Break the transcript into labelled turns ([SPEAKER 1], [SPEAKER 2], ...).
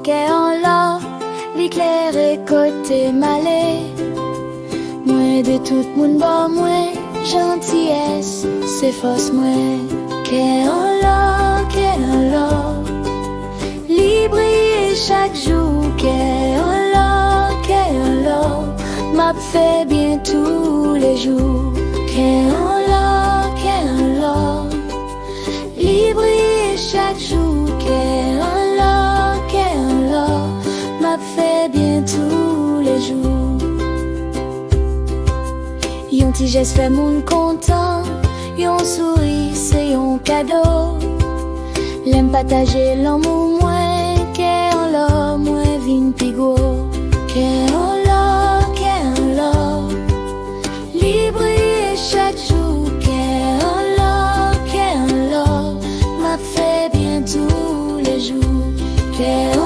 [SPEAKER 1] qu'est en là, l'éclair est côté malé. Moi de tout moun bon, moi, gentillesse, c'est force moi. Qu'est en là, libre et chaque jour. Qu'est en là, m'a fait bien tous les jours. Qu'est en là, libre et chaque jour. Qu'est en là, m'a fait bien tous les jours. Yon ti geste fait moun content, yon souris c'est yon cadeau. L'aime partager l'amour moins, qu'est en là, moins vin pigo. Qu'est en là, libre et chaque jour. Qu'est en là, m'a fait bien tous les jours. Qu'est